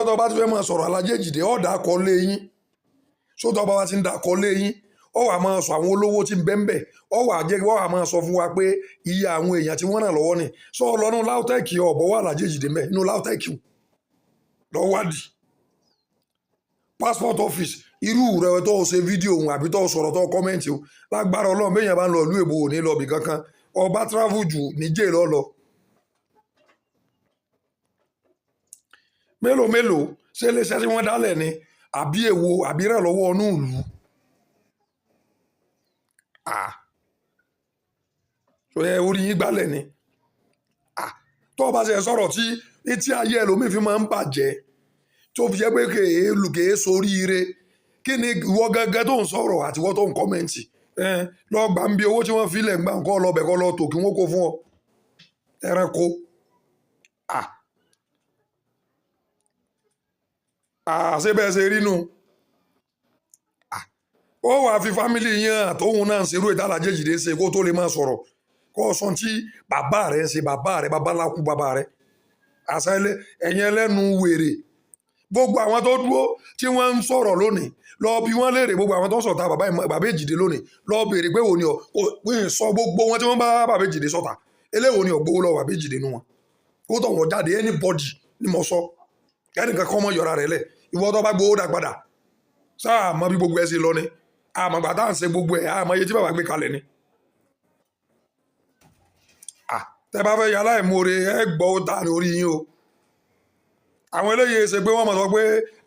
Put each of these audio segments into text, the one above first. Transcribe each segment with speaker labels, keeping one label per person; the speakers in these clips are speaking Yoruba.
Speaker 1: tó bá ti fẹ́ máa sọ̀rọ̀ Alhaji Èjìdé ó dà kọ́ lé yín sótọ́ bá wa ti ń dà kọ́ lé yín ó wà máa sọ àwọn olówó tí ń bẹ́ńbẹ́ ó wà jẹ́ wọ́n wà máa sọ fún wa pé iye àwọn èèyàn tí wọ́n ràn lọ́wọ́ ni sọ lọ́nù LAUTECH ọ̀bọ̀ wà Alhaji Èjìdé mẹ́ inú LAUTECH lọ́wádìí passport office irú rẹ̀ tó ṣe fídíò òun àbí tó sọ̀rọ̀ tó kọ́mẹ́ǹtì o lágbára Ọlọ́run béèyàn bá ń lọ ìlú èbó ò ní lọ bì kankan ọba travel jù níjẹ́ lọ́lọ́ mélòó ṣe iléeṣẹ́ tí wọ́n dálẹ̀ ni àbí èwo àbí rẹ̀ lọ́wọ́ ọnú ìlú ṣò yẹ orí yín gbálẹ̀ ni tó bá ṣe sọ̀rọ̀ tí etí ayé ẹlòmíì fi máa ń bàjẹ́ tó fi jẹ́ pé kèé soríire kí ni ìwọ gẹ́gẹ́ tó ń sọ̀rọ̀ àti ìwọ tó ń kọ́mẹ̀ntì lọ gbà ń bí owó tí wọ́n fi lẹ̀ ń gbà ń kọ́ lọ́bẹ̀ kọ́ lọ tò kí wọ́n kó fún ọ ẹranko ṣé bẹ́ẹ̀ ṣe rí nù ó wàá fi fámìlì yẹn àtòhun náà ṣerú ètò Alhaji Èjìdé ṣe kó tó lè máa sọ̀rọ̀ kó o sọ tí bàbá rẹ̀ ṣe bàbá rẹ̀ babaláku bàbá rẹ̀ àṣà ẹ̀yìn ẹlẹ́nu wèrè gbogbo àwọn tó dúró tí wọ́n ń sọ̀rọ̀ lónìí lọ bí wọ́n léèrè gbogbo àwọn tó ń sọ̀tà bàbá Èjìdé lónìí lọ béèrè pé wo ni ọ sọ gbogbo wọn tí wọ́n bá bàbá Èjìdé sọ̀tà eléwo ni ọ̀gbówó lọ bàbá Èjìdé nu wọn kó tó wọn jáde anybody ni mo sọ ẹnìkan kọ́ mọ́ yọra rẹ̀ lẹ̀ ìwọ tó bá gbowó dà padà sáà mọ bí gbogbo ẹ ṣe lọ ni àmọ̀gbà tá à ń ṣe gbogbo ẹ̀ àmọ̀ iye tí bàbá gbé kalẹ̀ ni tẹ́ bá fẹ́ yà láìmoore ẹ gbọ́ ta ní orí yín o àwọn eléyìí ṣe pé wọ́n mọ̀ sọ pé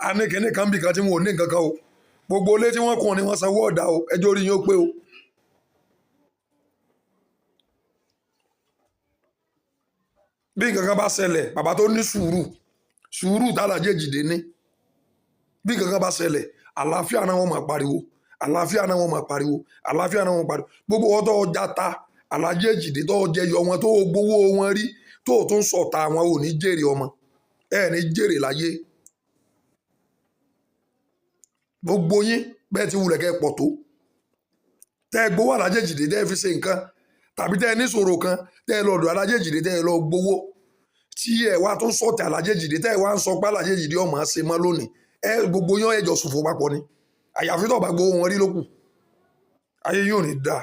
Speaker 1: a ní kinní kan bì kan tí wọn ò ní nǹkan kan o gbogbo ilé tí wọ́n kùn ni wọ́n sanwó ọ̀dà o ẹjọ́ orí yín ó pé o. bí nǹkan kan bá ṣẹlẹ̀ bàbá tó ní sùúrù tá Alhaji Èjìdé ní bí nǹkan kan bá ṣẹlẹ̀ àlàáfíà náà wọ́n máa pariwo àlàáfíà náà wọ́n máa pariwo àlàáfíà náà wọ́n pariwo gbogbo ọ̀tọ̀ ọjà ta Alhaji Èjìdé tó jẹyọ wọn tó gbowó wọn rí tó tún sọ̀tà wọn ò ní jèrè ọmọ ní jèrè láyé gbogbo yín bẹ́ẹ̀ ti wulẹ̀ kẹ́ pọ̀ tó tẹ́ gbowó Alhaji Èjìdé tẹ́ fi ṣe nǹkan tàbí tẹ́ ní ṣòro kan tẹ́ lọ́dọ̀ Alhaji Èjìdé tẹ́ lọ gbowó tí wá tún sọ̀tà Alhaji Èjìdé tẹ́ wá ń sọ pé Alhaji Èjìdé ọmọ ṣe mọ́ lónìí gbogbo yín ẹjọ́ ṣòfò papọ̀ ni àyàfi tó bá gbowó wọn rí lókù ayé yóò ní dáa.